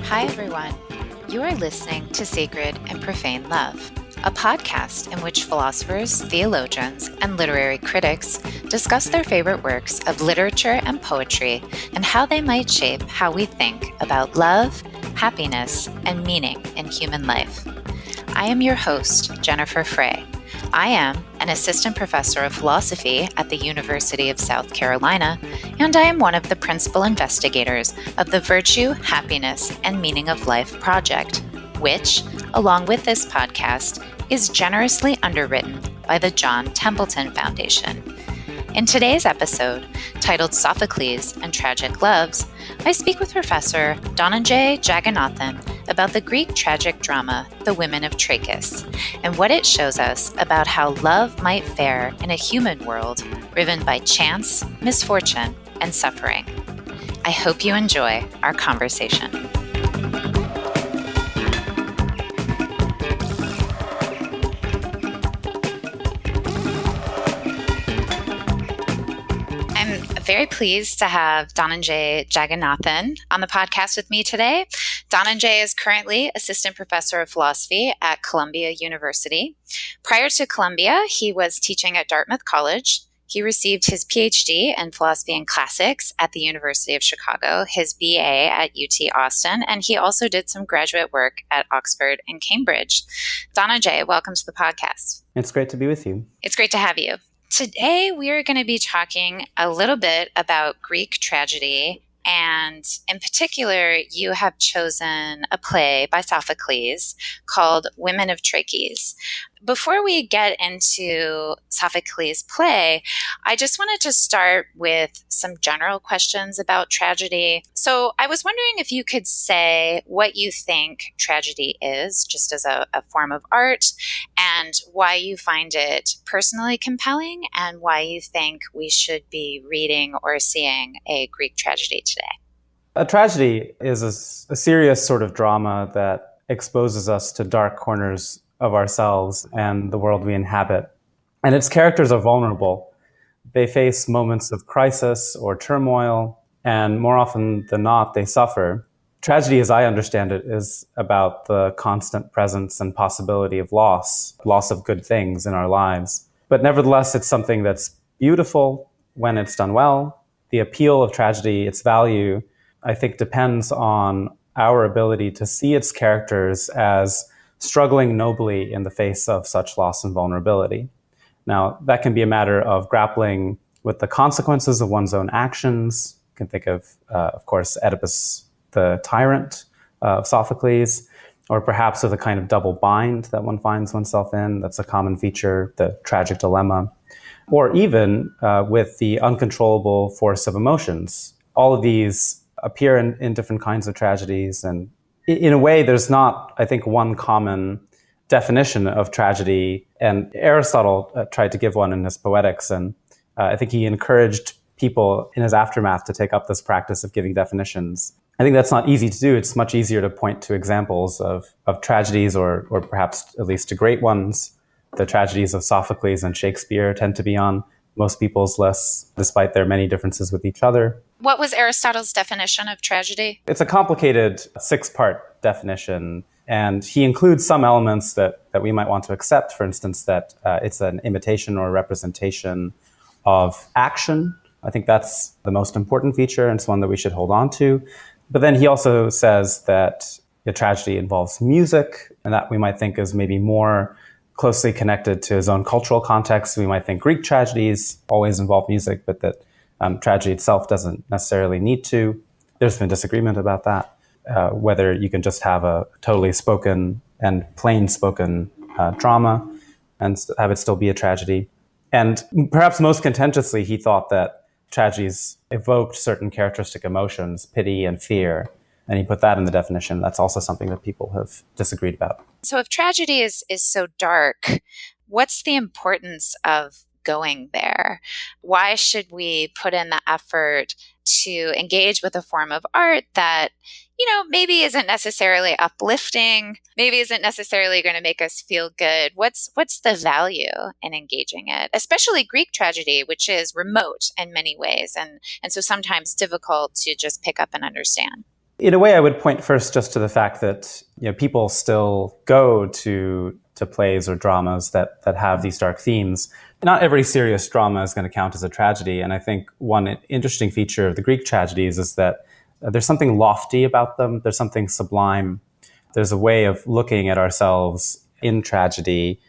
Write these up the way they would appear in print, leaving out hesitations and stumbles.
Hi, everyone. You are listening to Sacred and Profane Love, a podcast in which philosophers, theologians, and literary critics discuss their favorite works of literature and poetry and how they might shape how we think about love, happiness, and meaning in human life. I am your host, Jennifer Frey. I am an assistant professor of philosophy at the University of South Carolina, and I am one of the principal investigators of the Virtue, Happiness, and Meaning of Life project, which, along with this podcast, is generously underwritten by the John Templeton Foundation. In today's episode, titled Sophocles and Tragic Loves, I speak with Professor Dhananjay Jagannathan about the Greek tragic drama, The Women of Trachis, and what it shows us about how love might fare in a human world riven by chance, misfortune, and suffering. I hope you enjoy our conversation. I'm very pleased to have Dhananjay Jagannathan on the podcast with me today. Dhananjay is currently assistant professor of philosophy at Columbia University. Prior to Columbia, he was teaching at Dartmouth College. He received his PhD in philosophy and classics at the University of Chicago, his BA at UT Austin, and he also did some graduate work at Oxford and Cambridge. Dhananjay, welcome to the podcast. It's great to be with you. It's great to have you. Today, we are going to be talking a little bit about Greek tragedy, and in particular, you have chosen a play by Sophocles called Women of Trachis. Before we get into Sophocles' play, I just wanted to start with some general questions about tragedy. So I was wondering if you could say what you think tragedy is, just as a form of art, and why you find it personally compelling, and why you think we should be reading or seeing a Greek tragedy today. A tragedy is a serious sort of drama that exposes us to dark corners of ourselves and the world we inhabit. And its characters are vulnerable. They face moments of crisis or turmoil, and more often than not, they suffer. Tragedy, as I understand it, is about the constant presence and possibility of loss of good things in our lives. But nevertheless, it's something that's beautiful when it's done well. The appeal of tragedy, its value, I think, depends on our ability to see its characters as struggling nobly in the face of such loss and vulnerability. Now, that can be a matter of grappling with the consequences of one's own actions. You can think of course, Oedipus, the tyrant of Sophocles, or perhaps with a kind of double bind that one finds oneself in. That's a common feature, the tragic dilemma. Or even with the uncontrollable force of emotions. All of these appear in different kinds of tragedies. And in a way, there's not, I think, one common definition of tragedy. And Aristotle tried to give one in his Poetics. And I think he encouraged people in his aftermath to take up this practice of giving definitions. I think that's not easy to do. It's much easier to point to examples of tragedies, or perhaps at least to great ones. The tragedies of Sophocles and Shakespeare tend to be on most people's lists, despite their many differences with each other. What was Aristotle's definition of tragedy? It's a complicated 6-part definition, and he includes some elements that we might want to accept. For instance, that it's an imitation or representation of action. I think that's the most important feature, and it's one that we should hold on to. But then he also says that the tragedy involves music, and that we might think is maybe more closely connected to his own cultural context. We might think Greek tragedies always involve music, but that tragedy itself doesn't necessarily need to. There's been disagreement about that, whether you can just have a totally spoken and plain spoken drama and have it still be a tragedy. And perhaps most contentiously, he thought that tragedies evoked certain characteristic emotions, pity and fear. And he put that in the definition. That's also something that people have disagreed about. So if tragedy is so dark, what's the importance of going there? Why should we put in the effort to engage with a form of art that, maybe isn't necessarily uplifting, maybe isn't necessarily going to make us feel good? What's the value in engaging it? Especially Greek tragedy, which is remote in many ways, and so sometimes difficult to just pick up and understand. In a way, I would point first just to the fact that people still go to plays or dramas that have these dark themes. Not every serious drama is going to count as a tragedy, and I think one interesting feature of the Greek tragedies is that there's something lofty about them. There's something sublime. There's a way of looking at ourselves in tragedy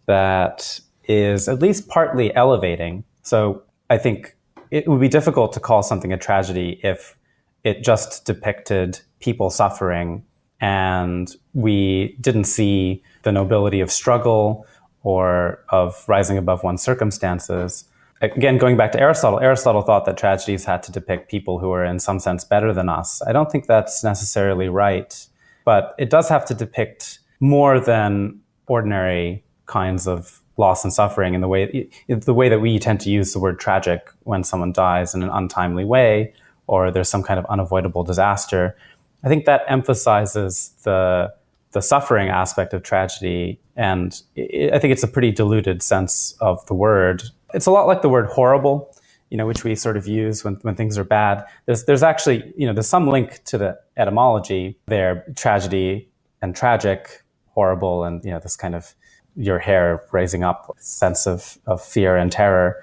that is at least partly elevating. So I think it would be difficult to call something a tragedy if it just depicted people suffering and we didn't see the nobility of struggle or of rising above one's circumstances. Again, going back to Aristotle thought that tragedies had to depict people who are in some sense better than us. I don't think that's necessarily right, but it does have to depict more than ordinary kinds of loss and suffering in the way that we tend to use the word tragic when someone dies in an untimely way, or there's some kind of unavoidable disaster. I think that emphasizes the suffering aspect of tragedy, and I think it's a pretty diluted sense of the word. It's a lot like the word horrible, which we sort of use when things are bad. There's actually, there's some link to the etymology there, tragedy and tragic, horrible, and this kind of your hair raising up sense of fear and terror.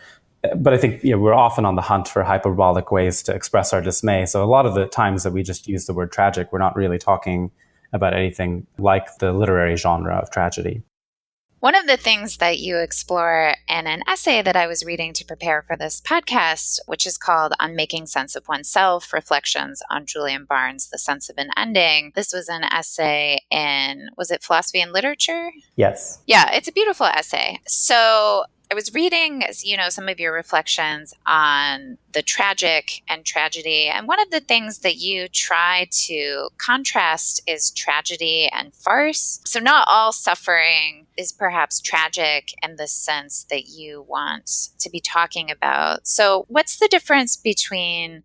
But I think we're often on the hunt for hyperbolic ways to express our dismay. So a lot of the times that we just use the word tragic, we're not really talking about anything like the literary genre of tragedy. One of the things that you explore in an essay that I was reading to prepare for this podcast, which is called On Making Sense of Oneself, Reflections on Julian Barnes' The Sense of an Ending. This was an essay in, was it Philosophy and Literature? Yes. Yeah, it's a beautiful essay. So I was reading, some of your reflections on the tragic and tragedy. And one of the things that you try to contrast is tragedy and farce. So not all suffering is perhaps tragic in the sense that you want to be talking about. So what's the difference between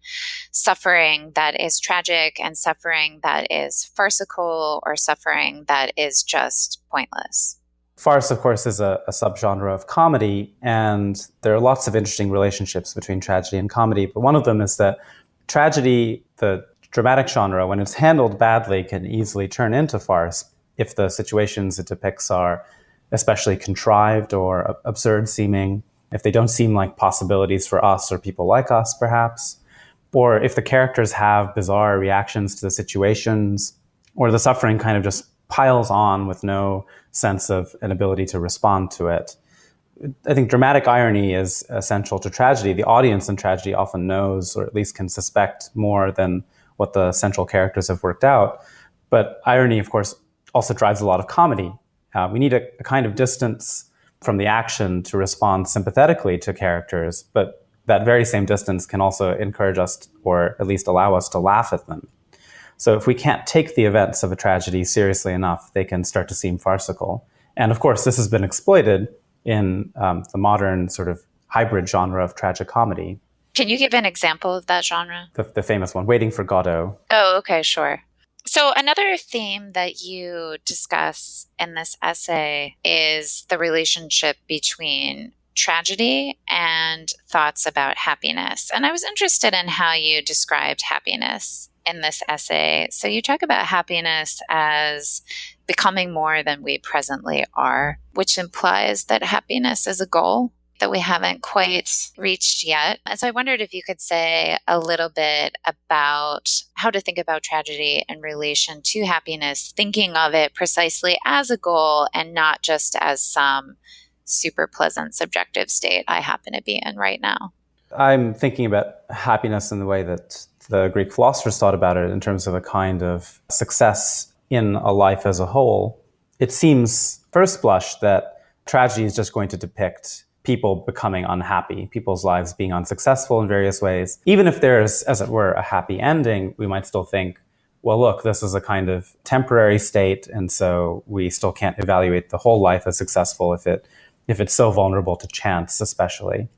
suffering that is tragic and suffering that is farcical or suffering that is just pointless? Farce, of course, is a subgenre of comedy, and there are lots of interesting relationships between tragedy and comedy. But one of them is that tragedy, the dramatic genre, when it's handled badly, can easily turn into farce if the situations it depicts are especially contrived or absurd seeming, if they don't seem like possibilities for us or people like us, perhaps, or if the characters have bizarre reactions to the situations, or the suffering kind of just piles on with no sense of an ability to respond to it. I think dramatic irony is essential to tragedy. The audience in tragedy often knows, or at least can suspect, more than what the central characters have worked out. But irony, of course, also drives a lot of comedy. We need a kind of distance from the action to respond sympathetically to characters, but that very same distance can also encourage us, or at least allow us to laugh at them. So if we can't take the events of a tragedy seriously enough, they can start to seem farcical. And of course, this has been exploited in the modern sort of hybrid genre of tragic comedy. Can you give an example of that genre? The famous one, Waiting for Godot. Oh, okay, sure. So another theme that you discuss in this essay is the relationship between tragedy and thoughts about happiness. And I was interested in how you described happiness in this essay. So you talk about happiness as becoming more than we presently are, which implies that happiness is a goal that we haven't quite reached yet. And so I wondered if you could say a little bit about how to think about tragedy in relation to happiness, thinking of it precisely as a goal and not just as some super pleasant subjective state I happen to be in right now. I'm thinking about happiness in the way that the Greek philosophers thought about it, in terms of a kind of success in a life as a whole. It seems, first blush, that tragedy is just going to depict people becoming unhappy, people's lives being unsuccessful in various ways. Even if there's, as it were, a happy ending, we might still think, well, look, this is a kind of temporary state, and so we still can't evaluate the whole life as successful if it's so vulnerable to chance, especially.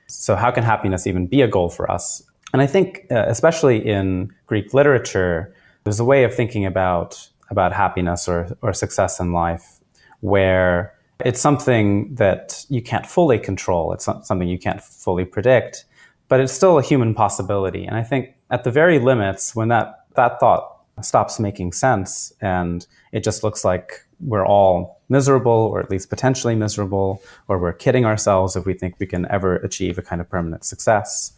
So how can happiness even be a goal for us? And I think, especially in Greek literature, there's a way of thinking about happiness or success in life where it's something that you can't fully control. It's not something you can't fully predict, but it's still a human possibility. And I think at the very limits, when that thought stops making sense, and it just looks like we're all miserable, or at least potentially miserable, or we're kidding ourselves if we think we can ever achieve a kind of permanent success,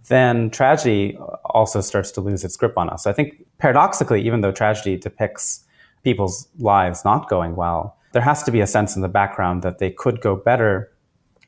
then tragedy also starts to lose its grip on us. I think paradoxically, even though tragedy depicts people's lives not going well, there has to be a sense in the background that they could go better,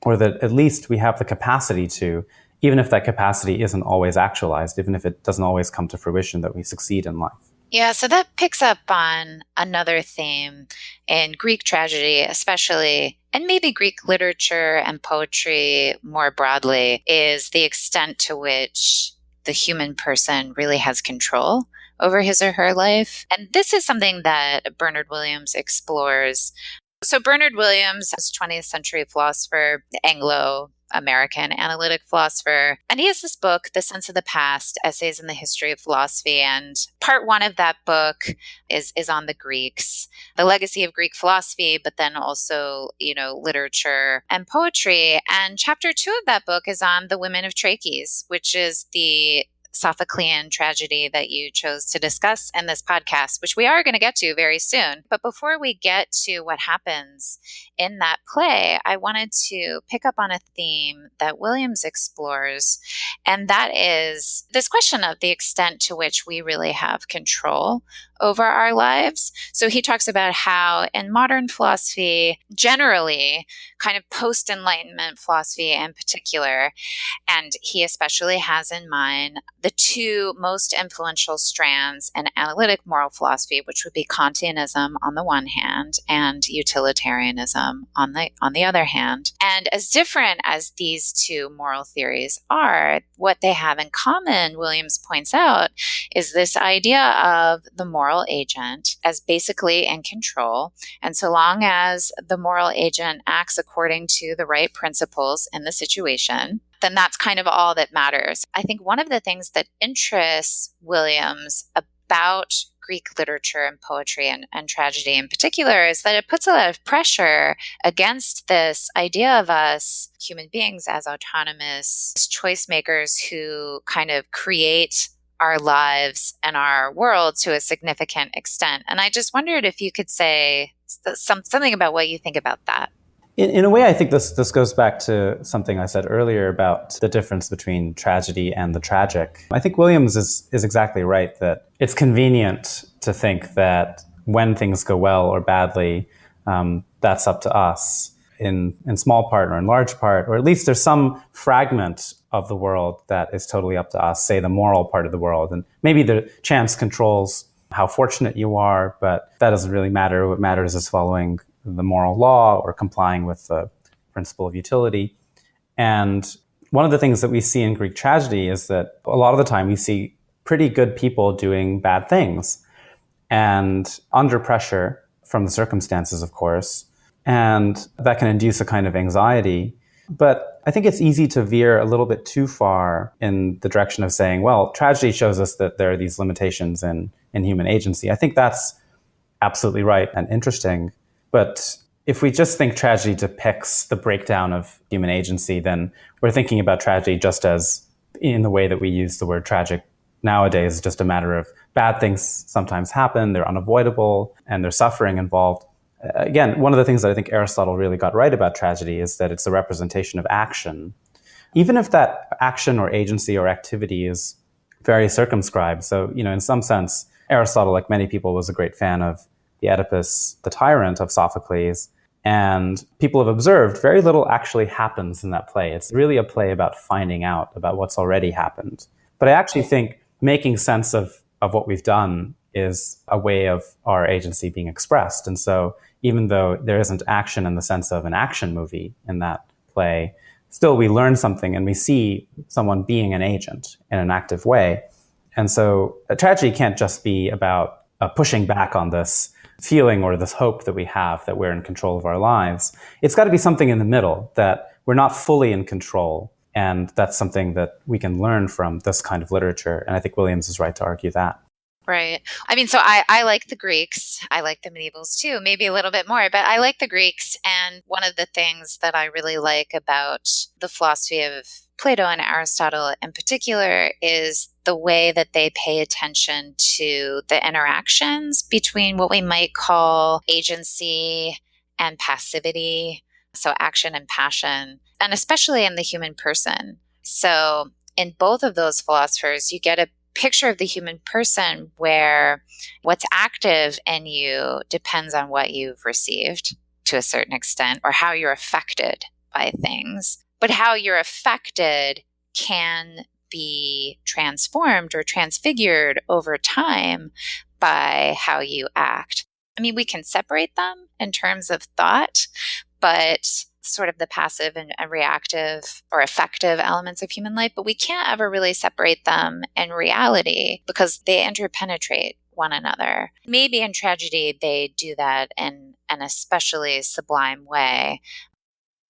or that at least we have the capacity to, even if that capacity isn't always actualized, even if it doesn't always come to fruition, that we succeed in life. Yeah, so that picks up on another theme in Greek tragedy, especially, and maybe Greek literature and poetry more broadly, is the extent to which the human person really has control over his or her life. And this is something that Bernard Williams explores. So Bernard Williams is a 20th century philosopher, Anglo-American analytic philosopher. And he has this book, The Sense of the Past, Essays in the History of Philosophy. And part one of that book is on the Greeks, the legacy of Greek philosophy, but then also, literature and poetry. And chapter two of that book is on the Women of Trachis, which is the Sophoclean tragedy that you chose to discuss in this podcast, which we are going to get to very soon. But before we get to what happens in that play, I wanted to pick up on a theme that Williams explores, and that is this question of the extent to which we really have control over our lives. So he talks about how in modern philosophy, generally, kind of post-Enlightenment philosophy in particular, and he especially has in mind the two most influential strands in analytic moral philosophy, which would be Kantianism on the one hand and utilitarianism on the other hand. And as different as these two moral theories are, what they have in common, Williams points out, is this idea of the moral agent as basically in control. And so long as the moral agent acts according to the right principles in the situation, then that's kind of all that matters. I think one of the things that interests Williams about Greek literature and poetry and tragedy in particular is that it puts a lot of pressure against this idea of us human beings as autonomous choice makers who kind of create our lives and our world to a significant extent. And I just wondered if you could say something about what you think about that. In a way, I think this goes back to something I said earlier about the difference between tragedy and the tragic. I think Williams is exactly right that it's convenient to think that when things go well or badly, that's up to us in small part or in large part, or at least there's some fragment of the world that is totally up to us, say the moral part of the world. And maybe the chance controls how fortunate you are, but that doesn't really matter. What matters is following the moral law or complying with the principle of utility. And one of the things that we see in Greek tragedy is that a lot of the time we see pretty good people doing bad things and under pressure from the circumstances, of course. And that can induce a kind of anxiety. But I think it's easy to veer a little bit too far in the direction of saying, well, tragedy shows us that there are these limitations in human agency. I think that's absolutely right and interesting. But if we just think tragedy depicts the breakdown of human agency, then we're thinking about tragedy just as in the way that we use the word tragic nowadays, just a matter of bad things sometimes happen, they're unavoidable, and there's suffering involved. Again, one of the things that I think Aristotle really got right about tragedy is that it's a representation of action. Even if that action or agency or activity is very circumscribed. So, in some sense, Aristotle, like many people, was a great fan of the Oedipus, the tyrant of Sophocles. And people have observed very little actually happens in that play. It's really a play about finding out about what's already happened. But I actually think making sense of what we've done is a way of our agency being expressed. And so even though there isn't action in the sense of an action movie in that play, still we learn something and we see someone being an agent in an active way. And so a tragedy can't just be about pushing back on this feeling or this hope that we have that we're in control of our lives. It's got to be something in the middle, that we're not fully in control. And that's something that we can learn from this kind of literature. And I think Williams is right to argue that. Right. I mean, so I like the Greeks. I like the medievals too, maybe a little bit more, but I like the Greeks. And one of the things that I really like about the philosophy of Plato and Aristotle in particular is the way that they pay attention to the interactions between what we might call agency and passivity, so action and passion, and especially in the human person. So in both of those philosophers, you get a picture of the human person where what's active in you depends on what you've received to a certain extent, or how you're affected by things. But how you're affected can be transformed or transfigured over time by how you act. I mean, we can separate them in terms of thought, but sort of the passive and reactive or affective elements of human life, but we can't ever really separate them in reality because they interpenetrate one another. Maybe in tragedy, they do that in an especially sublime way.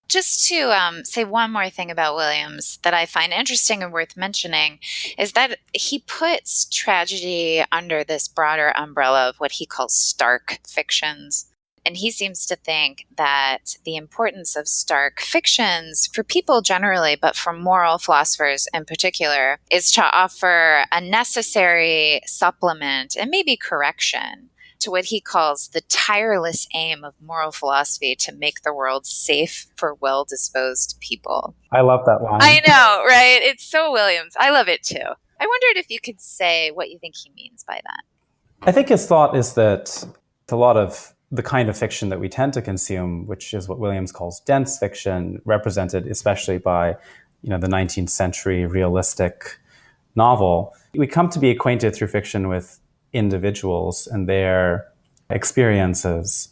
Just to say one more thing about Williams that I find interesting and worth mentioning is that he puts tragedy under this broader umbrella of what he calls stark fictions. And he seems to think that the importance of stark fictions for people generally, but for moral philosophers in particular, is to offer a necessary supplement and maybe correction to what he calls the tireless aim of moral philosophy to make the world safe for well-disposed people. I love that line. I know, right? It's so Williams. I love it too. I wondered if you could say what you think he means by that. I think his thought is that a lot of the kind of fiction that we tend to consume, which is what Williams calls dense fiction, represented especially by, the 19th century realistic novel, we come to be acquainted through fiction with individuals and their experiences.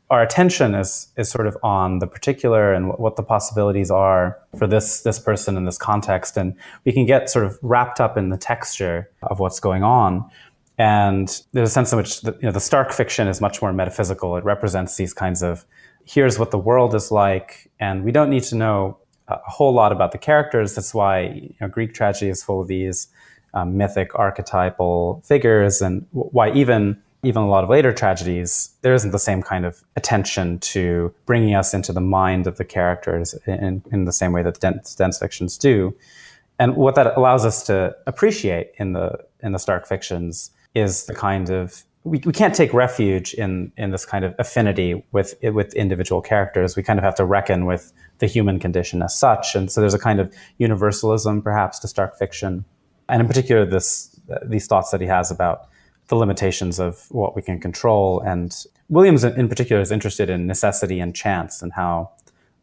Our attention is sort of on the particular and what the possibilities are for this person in this context. And we can get sort of wrapped up in the texture of what's going on. And there's a sense in which the stark fiction is much more metaphysical. It represents these kinds of, here's what the world is like, and we don't need to know a whole lot about the characters. That's why Greek tragedy is full of these mythic archetypal figures, and why even a lot of later tragedies, there isn't the same kind of attention to bringing us into the mind of the characters in the same way that dense fictions do. And what that allows us to appreciate in the stark fictions is the kind of, we can't take refuge in this kind of affinity with individual characters. We kind of have to reckon with the human condition as such. And so there's a kind of universalism perhaps to stark fiction. And in particular, these thoughts that he has about the limitations of what we can control. And Williams in particular is interested in necessity and chance and how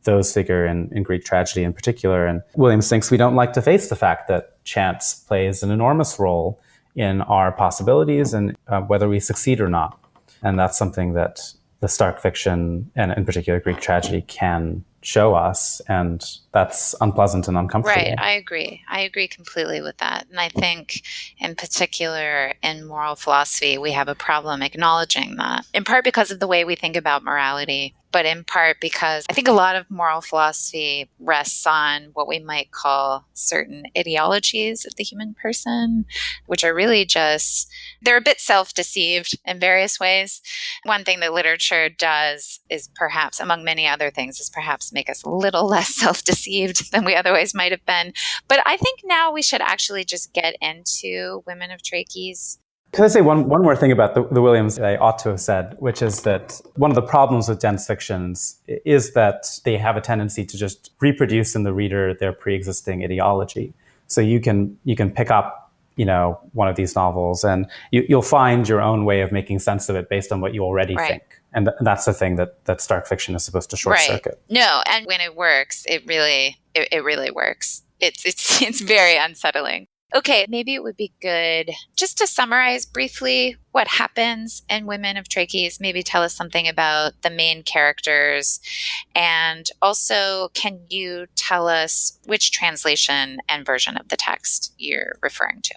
those figure in Greek tragedy in particular. And Williams thinks we don't like to face the fact that chance plays an enormous role in our possibilities and whether we succeed or not. And that's something that the stark fiction, and in particular Greek tragedy, can show us, and that's unpleasant and uncomfortable. Right, I agree. I agree completely with that. And I think in particular in moral philosophy, we have a problem acknowledging that, in part because of the way we think about morality, but in part because I think a lot of moral philosophy rests on what we might call certain ideologies of the human person, which are really just, they're a bit self-deceived in various ways. One thing that literature does is perhaps, among many other things, is perhaps make us a little less self-deceived than we otherwise might have been. But I think now we should actually just get into Women of Trachis. Can I say one more thing about the Williams that I ought to have said, which is that one of the problems with dense fictions is that they have a tendency to just reproduce in the reader their pre-existing ideology. So you can pick up, one of these novels and you'll find your own way of making sense of it based on what you already think. And that's the thing that stark fiction is supposed to short circuit. No, and when it works, it really works. It's very unsettling. Okay, maybe it would be good just to summarize briefly what happens in Women of Trachis, maybe tell us something about the main characters, and also can you tell us which translation and version of the text you're referring to?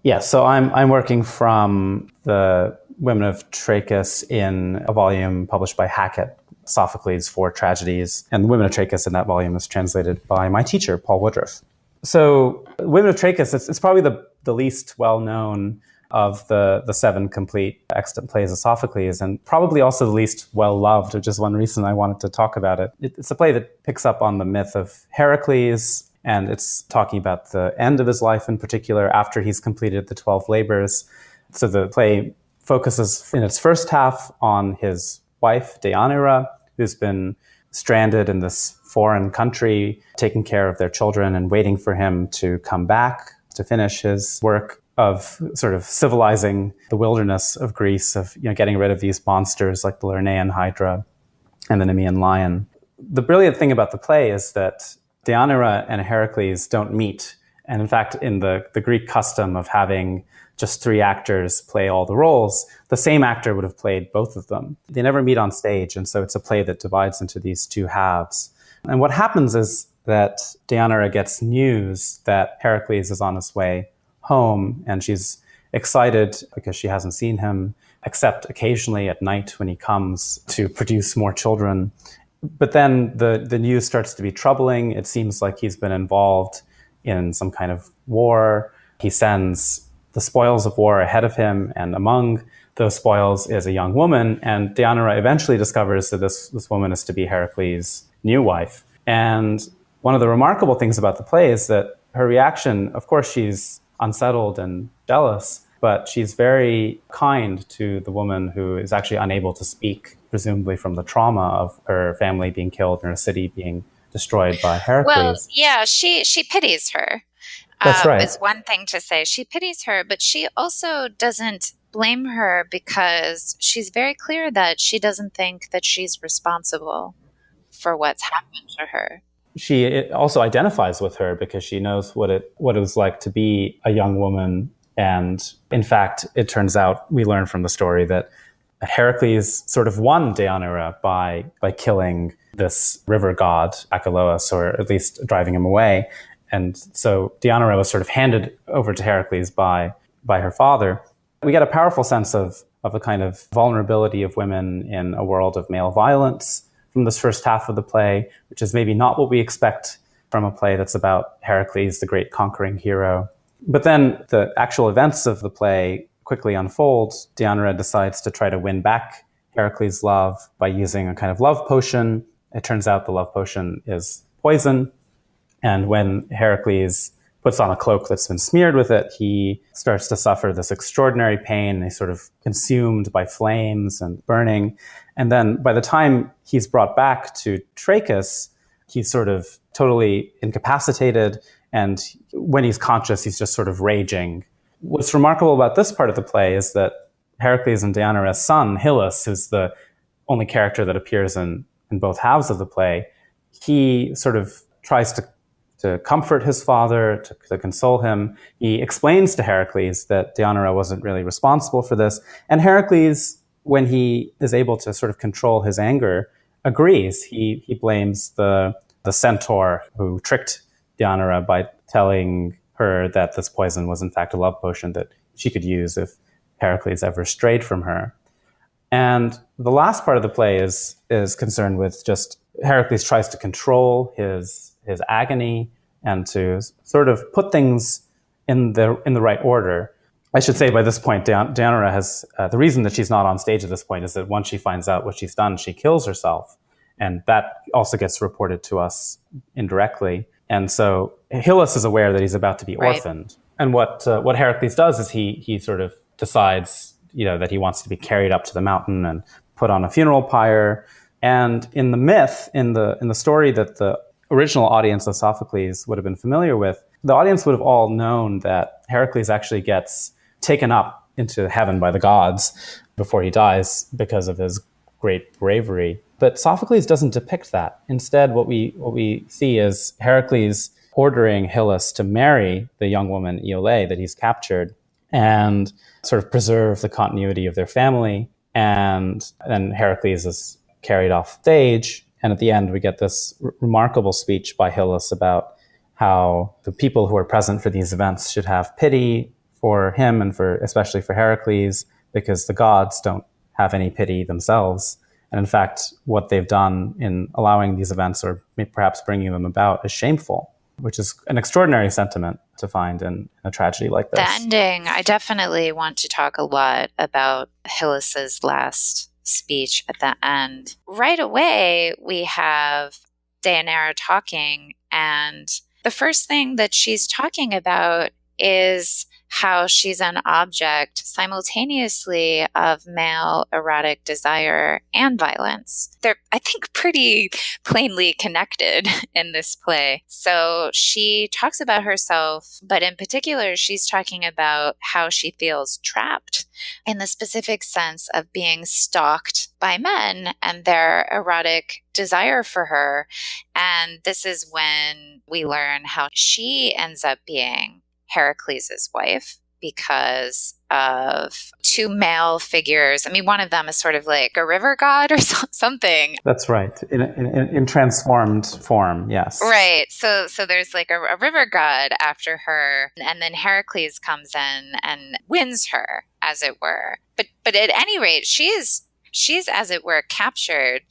Yeah, so I'm working from the Women of Trachis in a volume published by Hackett, Sophocles, 4 Tragedies, and the Women of Trachis in that volume is translated by my teacher, Paul Woodruff. So Women of Trachis, it's probably the least well-known of the 7 complete extant plays of Sophocles, and probably also the least well-loved, which is one reason I wanted to talk about it. It's a play that picks up on the myth of Heracles And it's talking about the end of his life in particular, after he's completed the 12 labors. So the play focuses in its first half on his wife, Deianira, who's been stranded in this foreign country, taking care of their children and waiting for him to come back to finish his work of sort of civilizing the wilderness of Greece, of getting rid of these monsters like the Lernaean Hydra and the Nemean lion. The brilliant thing about the play is that Deianira and Heracles don't meet. And in fact, in the Greek custom of having just 3 actors play all the roles, the same actor would have played both of them. They never meet on stage, and so it's a play that divides into these 2 halves. And what happens is that Deianira gets news that Heracles is on his way home, and she's excited because she hasn't seen him, except occasionally at night when he comes to produce more children. But then the news starts to be troubling. It seems like he's been involved in some kind of war. He sends the spoils of war ahead of him, and among those spoils is a young woman. And Deianira eventually discovers that this woman is to be Heracles' new wife. And one of the remarkable things about the play is that her reaction, of course, she's unsettled and jealous, but she's very kind to the woman who is actually unable to speak, presumably from the trauma of her family being killed and her city being destroyed by Heracles. Well, yeah, she pities her. That's right. Is one thing to say. She pities her, but she also doesn't blame her, because she's very clear that she doesn't think that she's responsible for what's happened to her. She also identifies with her because she knows what it was like to be a young woman. And in fact, it turns out, we learn from the story, that Heracles sort of won Deianira by killing this river god, Achelous, or at least driving him away. And so Deianira was sort of handed over to Heracles by her father. We get a powerful sense of a kind of vulnerability of women in a world of male violence from this first half of the play, which is maybe not what we expect from a play that's about Heracles, the great conquering hero. But then the actual events of the play quickly unfold. Deianira decides to try to win back Heracles' love by using a kind of love potion. It turns out the love potion is poison. And when Heracles puts on a cloak that's been smeared with it, he starts to suffer this extraordinary pain. He's sort of consumed by flames and burning. And then by the time he's brought back to Trachis, he's sort of totally incapacitated. And when he's conscious, he's just sort of raging. What's remarkable about this part of the play is that Heracles and Deianira's son, Hyllus, who's the only character that appears in both halves of the play, he sort of tries to comfort his father, to console him. He explains to Heracles that Deianira wasn't really responsible for this. And Heracles, when he is able to sort of control his anger, agrees. He blames the centaur who tricked Deianira by telling her that this poison was in fact a love potion that she could use if Heracles ever strayed from her. And the last part of the play is concerned with just Heracles tries to control his agony and to sort of put things in the right order. I should say by this point, Deianira has the reason that she's not on stage at this point is that once she finds out what she's done, she kills herself, and that also gets reported to us indirectly. And so Hyllus is aware that he's about to be orphaned, and what Heracles does is he sort of decides that he wants to be carried up to the mountain and put on a funeral pyre. And in the myth, in the story that the original audience of Sophocles would have been familiar with, the audience would have all known that Heracles actually gets taken up into heaven by the gods before he dies because of his great bravery. But Sophocles doesn't depict that. Instead, what we see is Heracles ordering Hyllus to marry the young woman Iole that he's captured and sort of preserve the continuity of their family. And then Heracles is carried off stage. And at the end, we get this remarkable speech by Hyllus about how the people who are present for these events should have pity for him and especially for Heracles, because the gods don't have any pity themselves. And in fact, what they've done in allowing these events or perhaps bringing them about is shameful, which is an extraordinary sentiment to find in a tragedy like this. The ending, I definitely want to talk a lot about Hyllus's last speech at the end. Right away, we have Deianira talking, and The first thing that she's talking about is how she's an object simultaneously of male erotic desire and violence. They're, I think, pretty plainly connected in this play. So she talks about herself, but in particular, she's talking about how she feels trapped in the specific sense of being stalked by men and their erotic desire for her. And this is when we learn how she ends up being Heracles' wife because of two male figures. I mean, one of them is sort of like a river god or something. That's right. In transformed form, yes. Right. So there's like a river god after her, and then Heracles comes in and wins her, as it were. But at any rate, she's as it were captured,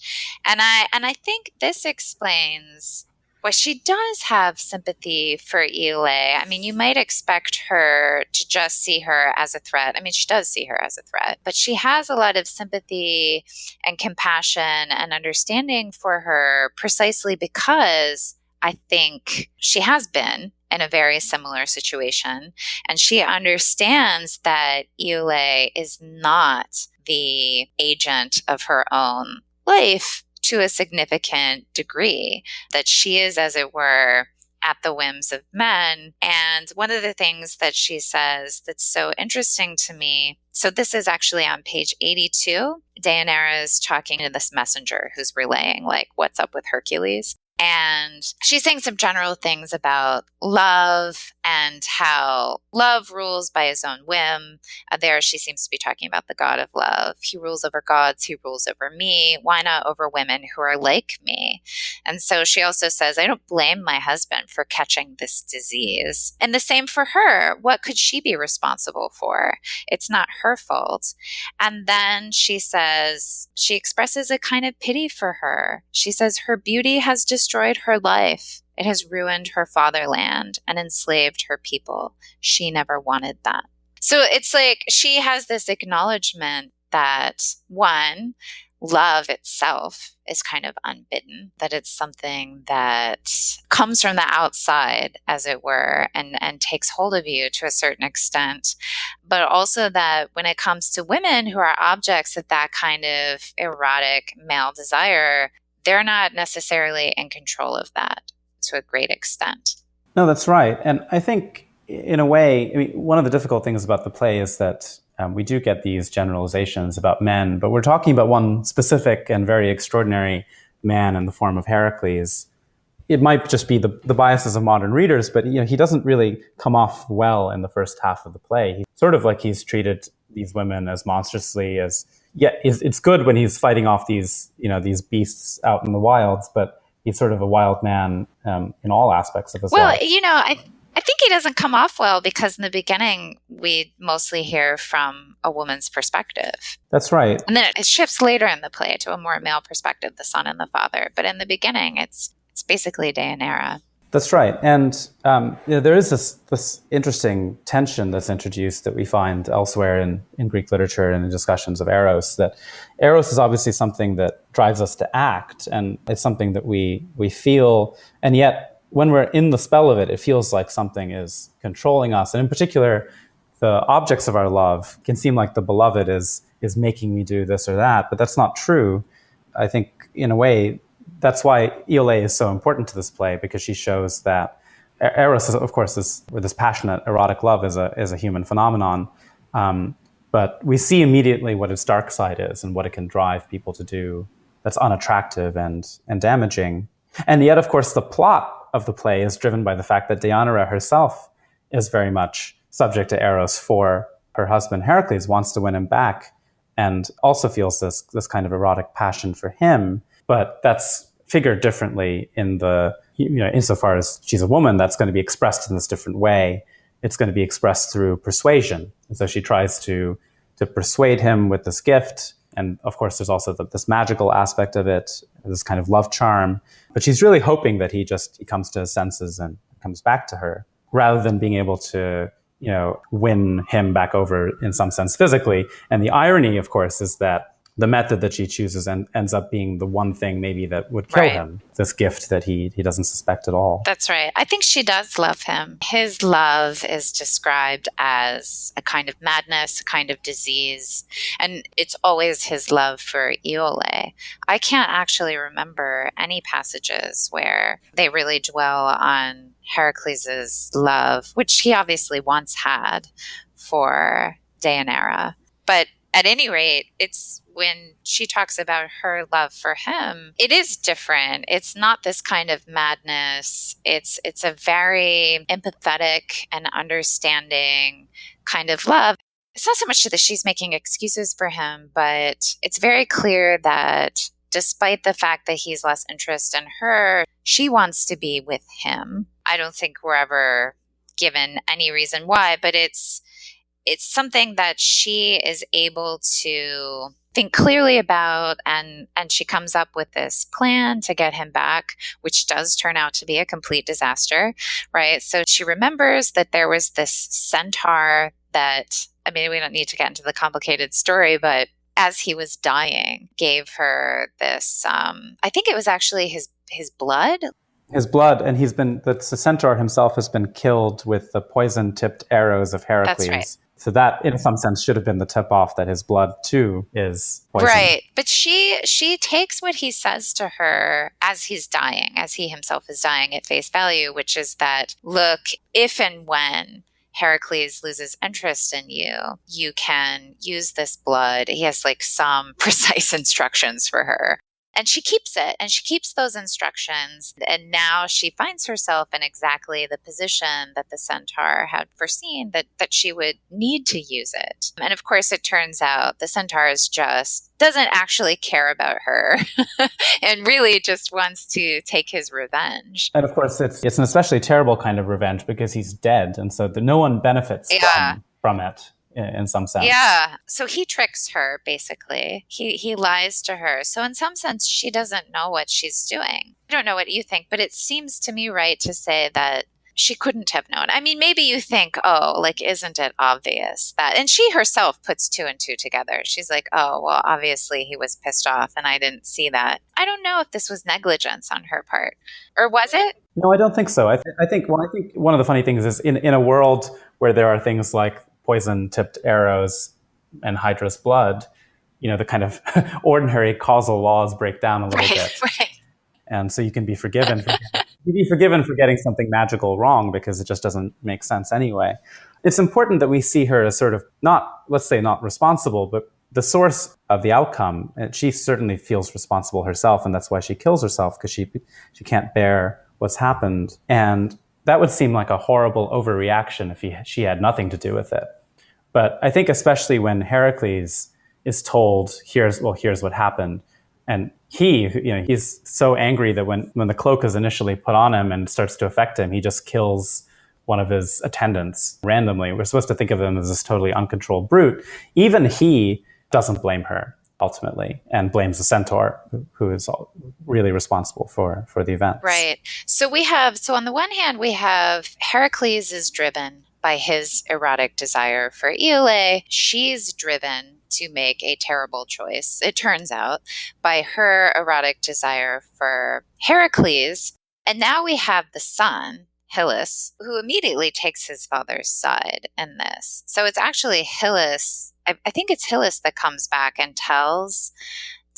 and I think this explains. Well, she does have sympathy for Iole. I mean, you might expect her to just see her as a threat. I mean, she does see her as a threat, but she has a lot of sympathy and compassion and understanding for her precisely because I think she has been in a very similar situation. And she understands that Iole is not the agent of her own life to a significant degree, that she is, as it were, at the whims of men. And one of the things that she says that's so interesting to me, so this is actually on page 82, Deianira is talking to this messenger who's relaying, like, what's up with Hercules. And she's saying some general things about love and how love rules by his own whim. There she seems to be talking about the god of love. He rules over gods. He rules over me. Why not over women who are like me? And so she also says, I don't blame my husband for catching this disease. And the same for her. What could she be responsible for? It's not her fault. And then she says, she expresses a kind of pity for her. She says her beauty has destroyed her life. It has ruined her fatherland and enslaved her people. She never wanted that. So it's like she has this acknowledgement that, one, love itself is kind of unbidden, that it's something that comes from the outside, as it were, and takes hold of you to a certain extent. But also that when it comes to women who are objects of that kind of erotic male desire, they're not necessarily in control of that to a great extent. No, that's right. And I think in a way, I mean, one of the difficult things about the play is that we do get these generalizations about men, but we're talking about one specific and very extraordinary man in the form of Heracles. It might just be the biases of modern readers, but he doesn't really come off well in the first half of the play. He's sort of like he's treated these women as monstrously as, it's good when he's fighting off these beasts out in the wilds, but he's sort of a wild man in all aspects of his life. Well, I think he doesn't come off well because in the beginning, we mostly hear from a woman's perspective. That's right. And then it shifts later in the play to a more male perspective, the son and the father. But in the beginning, it's basically Deianira. That's right. And there is this interesting tension that's introduced that we find elsewhere in Greek literature and in discussions of Eros, that Eros is obviously something that drives us to act, and it's something that we feel, and yet when we're in the spell of it, it feels like something is controlling us. And in particular, the objects of our love can seem like the beloved is making me do this or that, but that's not true. I think in a way, that's why Iole is so important to this play, because she shows that Eros, of course, this passionate erotic love is a human phenomenon. But we see immediately what its dark side is and what it can drive people to do that's unattractive and damaging. And yet, of course, the plot of the play is driven by the fact that Deianira herself is very much subject to Eros, for her husband Heracles wants to win him back and also feels this kind of erotic passion for him. But that's figured differently insofar as she's a woman, that's going to be expressed in this different way. It's going to be expressed through persuasion. And so she tries to persuade him with this gift. And of course, there's also this magical aspect of it, this kind of love charm. But she's really hoping that he comes to his senses and comes back to her, rather than being able to, win him back over in some sense physically. And the irony, of course, is that the method that she chooses and ends up being the one thing maybe that would kill him, this gift that he doesn't suspect at all. That's right. I think she does love him. His love is described as a kind of madness, a kind of disease, and it's always his love for Iole. I can't actually remember any passages where they really dwell on Heracles' love, which he obviously once had for Deianira. But at any rate, it's when she talks about her love for him, it is different. It's not this kind of madness. It's a very empathetic and understanding kind of love. It's not so much that she's making excuses for him, but it's very clear that despite the fact that he's lost interest in her, she wants to be with him. I don't think we're ever given any reason why, but it's something that she is able to think clearly about, and she comes up with this plan to get him back, which does turn out to be a complete disaster, right? So she remembers that there was this centaur that, I mean, we don't need to get into the complicated story, but as he was dying, gave her this, I think it was actually his blood. His blood, and the centaur himself has been killed with the poison-tipped arrows of Heracles. That's right. So that, in some sense, should have been the tip-off that his blood, too, is poison. Right. But she takes what he says to her as he's dying, as he himself is dying, at face value, which is that, look, if and when Heracles loses interest in you, you can use this blood. He has like some precise instructions for her. And she keeps it, and she keeps those instructions. And now she finds herself in exactly the position that the centaur had foreseen, that she would need to use it. And of course, it turns out the centaur doesn't actually care about her and really just wants to take his revenge. And of course, it's an especially terrible kind of revenge because he's dead. And so no one benefits from it. In some sense. Yeah. So he tricks her, basically. He lies to her. So in some sense, she doesn't know what she's doing. I don't know what you think, but it seems to me right to say that she couldn't have known. I mean, maybe you think, oh, like, isn't it obvious that? And she herself puts two and two together. She's like, oh, well, obviously he was pissed off and I didn't see that. I don't know if this was negligence on her part. Or was it? No, I don't think so. I think one of the funny things is in a world where there are things like poison-tipped arrows and Hydra's blood, the kind of ordinary causal laws break down a little bit. Right. And so you can be forgiven. For getting something magical wrong because it just doesn't make sense anyway. It's important that we see her as sort of not responsible, but the source of the outcome. And she certainly feels responsible herself, and that's why she kills herself, because she can't bear what's happened. And that would seem like a horrible overreaction if she had nothing to do with it. But I think especially when Heracles is told, here's what happened. And he's so angry that when the cloak is initially put on him and starts to affect him, he just kills one of his attendants randomly. We're supposed to think of him as this totally uncontrolled brute. Even he doesn't blame her ultimately and blames the centaur, who is really responsible for the event. Right. So on the one hand, we have Heracles is driven by his erotic desire for Iole. She's driven to make a terrible choice, it turns out, by her erotic desire for Heracles. And now we have the son, Hylas, who immediately takes his father's side in this. So it's actually Hylas, I think it's Hylas that comes back and tells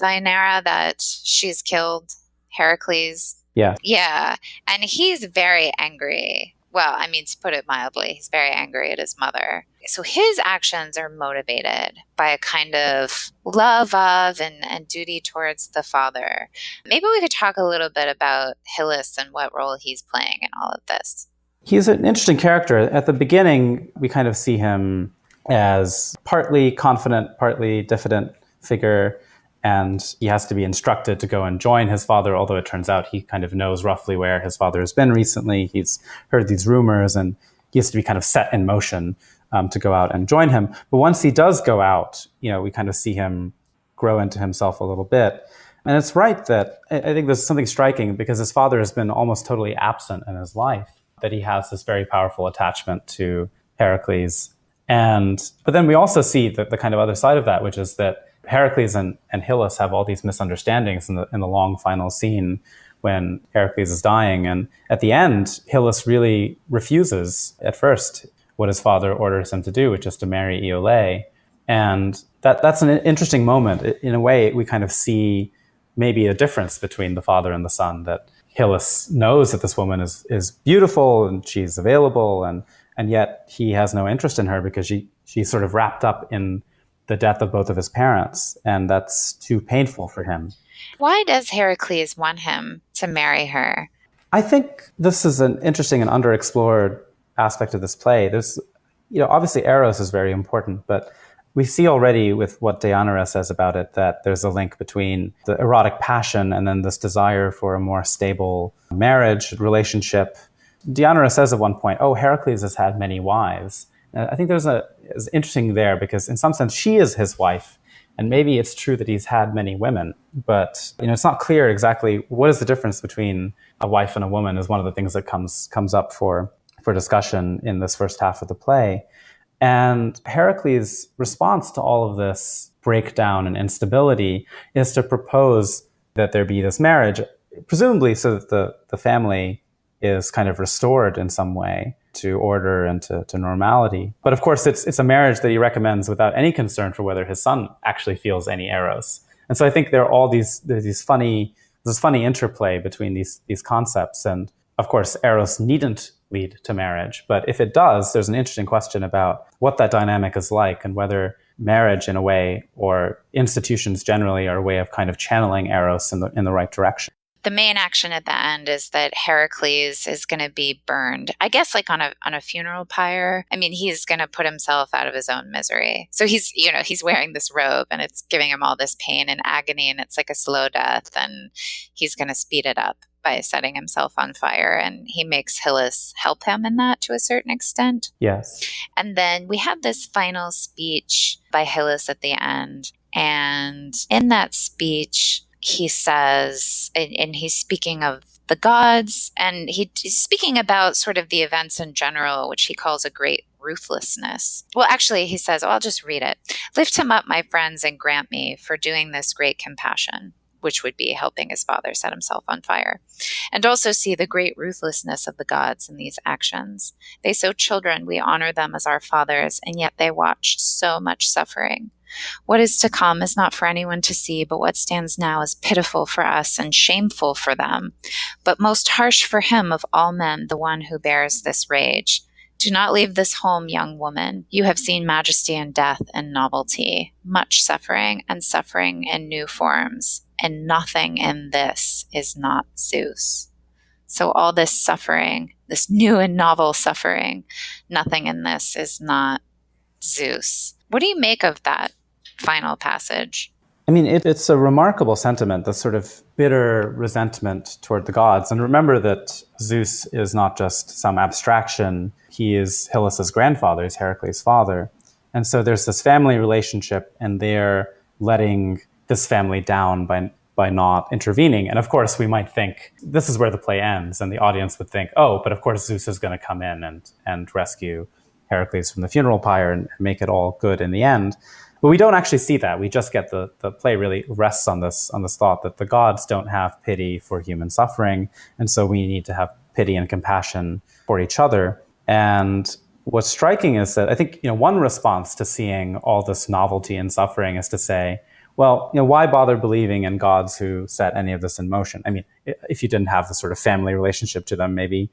Deianira that she's killed Heracles. Yeah. Yeah. And he's very angry. Well, I mean, to put it mildly, he's very angry at his mother. So his actions are motivated by a kind of love of and duty towards the father. Maybe we could talk a little bit about Hylas and what role he's playing in all of this. He's an interesting character. At the beginning, we kind of see him as partly confident, partly diffident figure, and he has to be instructed to go and join his father, although it turns out he kind of knows roughly where his father has been recently. He's heard these rumors, and he has to be kind of set in motion to go out and join him. But once he does go out, we kind of see him grow into himself a little bit. And it's right that I think there's something striking, because his father has been almost totally absent in his life, that he has this very powerful attachment to Heracles. But then we also see the kind of other side of that, which is that Heracles and Hylas have all these misunderstandings in the long final scene when Heracles is dying. And at the end, Hylas really refuses at first what his father orders him to do, which is to marry Iole. And that's an interesting moment. In a way, we kind of see maybe a difference between the father and the son, that Hylas knows that this woman is beautiful and she's available, and yet he has no interest in her because she's sort of wrapped up in the death of both of his parents, and that's too painful for him. Why does Heracles want him to marry her? I think this is an interesting and underexplored aspect of this play. There's, obviously Eros is very important, but we see already with what Deianira says about it that there's a link between the erotic passion and then this desire for a more stable marriage, relationship. Deianira says at one point, oh, Heracles has had many wives. I think it's interesting there because in some sense she is his wife. And maybe it's true that he's had many women, but it's not clear exactly what is the difference between a wife and a woman is one of the things that comes up for discussion in this first half of the play. And Heracles' response to all of this breakdown and instability is to propose that there be this marriage, presumably so that the family is kind of restored in some way to order and to normality. But of course, it's a marriage that he recommends without any concern for whether his son actually feels any eros. And so I think there are all there's this funny interplay between these concepts. And of course, eros needn't lead to marriage. But if it does, there's an interesting question about what that dynamic is like and whether marriage in a way or institutions generally are a way of kind of channeling eros in the right direction. The main action at the end is that Heracles is going to be burned, I guess, like on a funeral pyre. I mean, he's going to put himself out of his own misery. So he's wearing this robe and it's giving him all this pain and agony, and it's like a slow death, and he's going to speed it up by setting himself on fire. And he makes Hylas help him in that to a certain extent. Yes. And then we have this final speech by Hylas at the end. And in that speech, he says, and he's speaking of the gods, and he's speaking about sort of the events in general, which he calls a great ruthlessness. Well, actually, he says, I'll just read it. Lift him up, my friends, and grant me for doing this great compassion, which would be helping his father set himself on fire. And also see the great ruthlessness of the gods in these actions. They sow children, we honor them as our fathers, and yet they watch so much suffering. What is to come is not for anyone to see, but what stands now is pitiful for us and shameful for them, but most harsh for him of all men, the one who bears this rage. Do not leave this home, young woman. You have seen majesty and death and novelty, much suffering and suffering in new forms, and nothing in this is not Zeus. So all this suffering, this new and novel suffering, nothing in this is not Zeus. What do you make of that final passage? I mean, it's a remarkable sentiment, this sort of bitter resentment toward the gods. And remember that Zeus is not just some abstraction. He is Hylas' grandfather, he's Heracles' father. And so there's this family relationship, and they're letting this family down by not intervening. And of course, we might think this is where the play ends, and the audience would think, oh, but of course Zeus is going to come in and rescue Heracles from the funeral pyre and make it all good in the end. But we don't actually see that. We just get the play really rests on this thought that the gods don't have pity for human suffering, and so we need to have pity and compassion for each other. And what's striking is that I think one response to seeing all this novelty and suffering is to say, well, why bother believing in gods who set any of this in motion? I mean, if you didn't have the sort of family relationship to them, maybe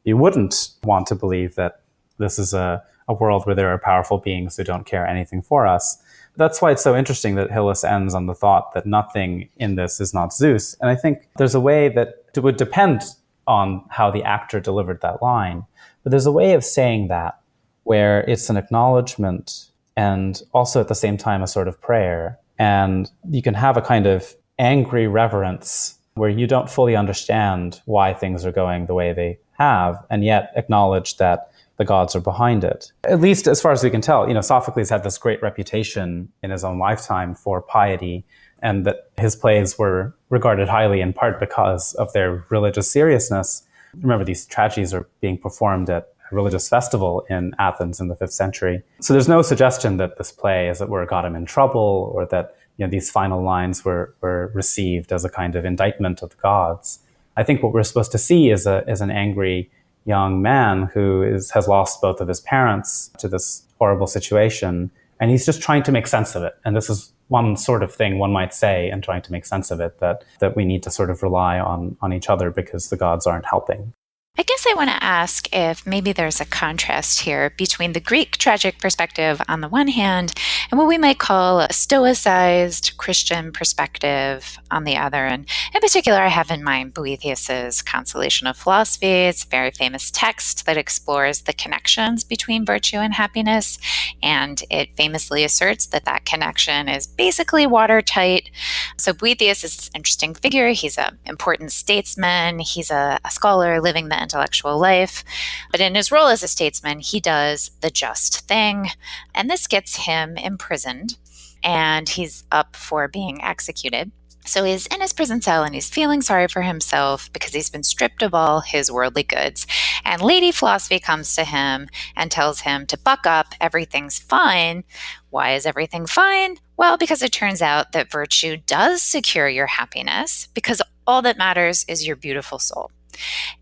you wouldn't want to believe that this is a world where there are powerful beings who don't care anything for us. That's why it's so interesting that Hylas ends on the thought that nothing in this is not Zeus. And I think there's a way that it would depend on how the actor delivered that line. But there's a way of saying that where it's an acknowledgement and also at the same time a sort of prayer. And you can have a kind of angry reverence where you don't fully understand why things are going the way they have, and yet acknowledge that the gods are behind it. At least as far as we can tell, Sophocles had this great reputation in his own lifetime for piety, and that his plays were regarded highly in part because of their religious seriousness. Remember, these tragedies are being performed at a religious festival in Athens in the 5th century. So there's no suggestion that this play, as it were, got him in trouble, or that these final lines were received as a kind of indictment of the gods. I think what we're supposed to see is an angry young man who has lost both of his parents to this horrible situation, and he's just trying to make sense of it. And this is one sort of thing one might say in trying to make sense of it, that we need to sort of rely on each other because the gods aren't helping. I guess I want to ask if maybe there's a contrast here between the Greek tragic perspective on the one hand and what we might call a stoicized Christian perspective on the other. And in particular, I have in mind Boethius's Consolation of Philosophy. It's a very famous text that explores the connections between virtue and happiness. And it famously asserts that that connection is basically watertight. So Boethius is this interesting figure. He's an important statesman. He's a scholar living the intellectual life. But in his role as a statesman, he does the just thing. And this gets him imprisoned, and he's up for being executed. So he's in his prison cell and he's feeling sorry for himself because he's been stripped of all his worldly goods. And Lady Philosophy comes to him and tells him to buck up, everything's fine. Why is everything fine? Well, because it turns out that virtue does secure your happiness, because all that matters is your beautiful soul.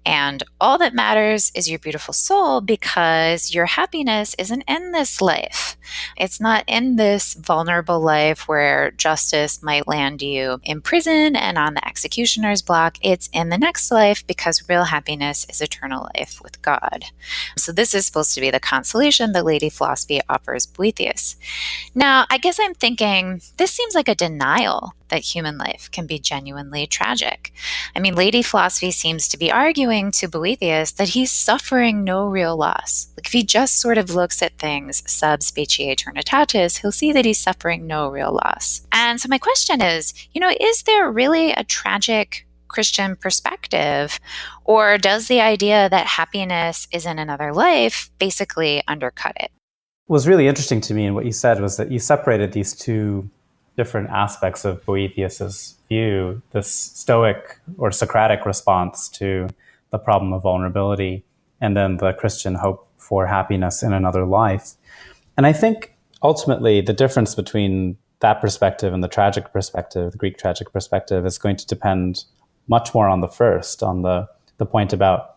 And all that matters is your beautiful soul, because your happiness isn't in this life. It's not in this vulnerable life where justice might land you in prison and on the executioner's block. It's in the next life, because real happiness is eternal life with God. So this is supposed to be the consolation that Lady Philosophy offers Boethius. Now, I guess I'm thinking this seems like a denial that human life can be genuinely tragic. I mean, Lady Philosophy seems to be arguing to Boethius that he's suffering no real loss. Like, if he just sort of looks at things sub specie eternitatis, he'll see that he's suffering no real loss. And so my question is, is there really a tragic Christian perspective, or does the idea that happiness is in another life basically undercut it? What was really interesting to me in what you said was that you separated these two different aspects of Boethius's view, this Stoic or Socratic response to the problem of vulnerability, and then the Christian hope for happiness in another life. And I think ultimately the difference between that perspective and the tragic perspective, the Greek tragic perspective, is going to depend much more on the first, on the point about,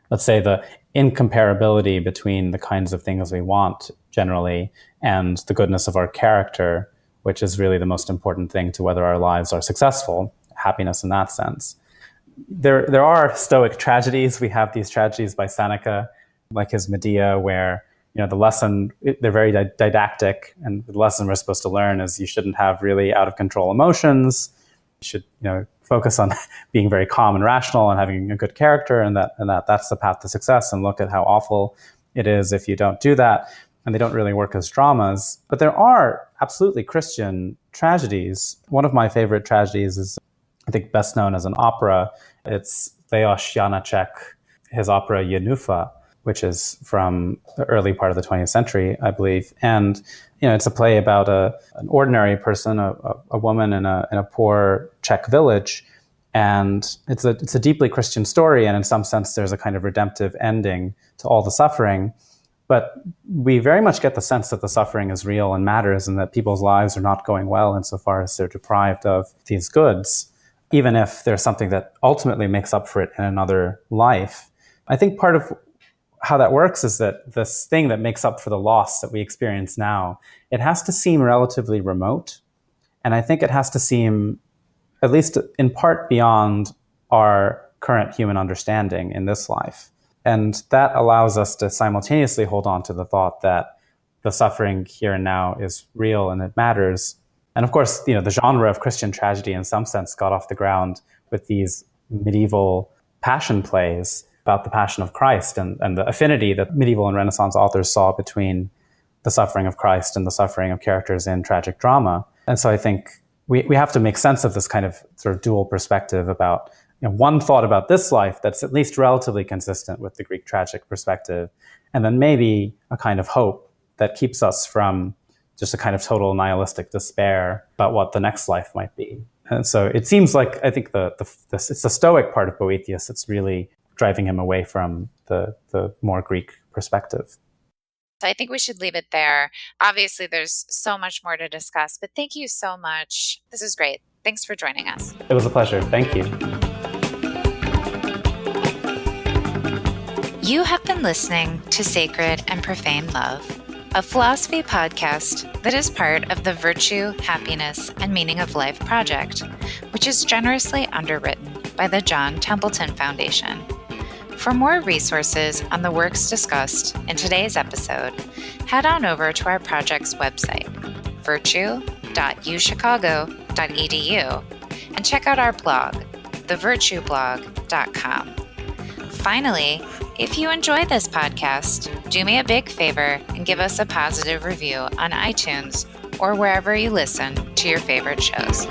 let's say, the incomparability between the kinds of things we want generally and the goodness of our character, which is really the most important thing to whether our lives are successful, happiness in that sense. There are Stoic tragedies. We have these tragedies by Seneca, like his Medea, where the lesson, they're very didactic, and the lesson we're supposed to learn is you shouldn't have really out of control emotions. You should focus on being very calm and rational and having a good character, and that's the path to success. And look at how awful it is if you don't do that. And they don't really work as dramas. But there are absolutely Christian tragedies. One of my favorite tragedies is, I think, best known as an opera. It's Leos Janáček, his opera Yenufa, which is from the early part of the 20th century, I believe. And it's a play about an ordinary person, a woman in a poor Czech village. And it's a deeply Christian story. And in some sense, there's a kind of redemptive ending to all the suffering. But we very much get the sense that the suffering is real and matters, and that people's lives are not going well insofar as they're deprived of these goods, even if there's something that ultimately makes up for it in another life. I think part of how that works is that this thing that makes up for the loss that we experience now, it has to seem relatively remote. And I think it has to seem, at least in part, beyond our current human understanding in this life. And that allows us to simultaneously hold on to the thought that the suffering here and now is real and it matters. And of course, the genre of Christian tragedy in some sense got off the ground with these medieval passion plays about the Passion of Christ and the affinity that medieval and Renaissance authors saw between the suffering of Christ and the suffering of characters in tragic drama. And so I think we have to make sense of this kind of sort of dual perspective about one thought about this life that's at least relatively consistent with the Greek tragic perspective, and then maybe a kind of hope that keeps us from just a kind of total nihilistic despair about what the next life might be. And so it seems like, I think it's the Stoic part of Boethius that's really driving him away from the more Greek perspective. So I think we should leave it there. Obviously, there's so much more to discuss, but thank you so much. This is great. Thanks for joining us. It was a pleasure. Thank you. You have been listening to Sacred and Profane Love, a philosophy podcast that is part of the Virtue, Happiness, and Meaning of Life project, which is generously underwritten by the John Templeton Foundation. For more resources on the works discussed in today's episode, head on over to our project's website, virtue.uchicago.edu, and check out our blog, thevirtueblog.com. Finally, if you enjoy this podcast, do me a big favor and give us a positive review on iTunes or wherever you listen to your favorite shows.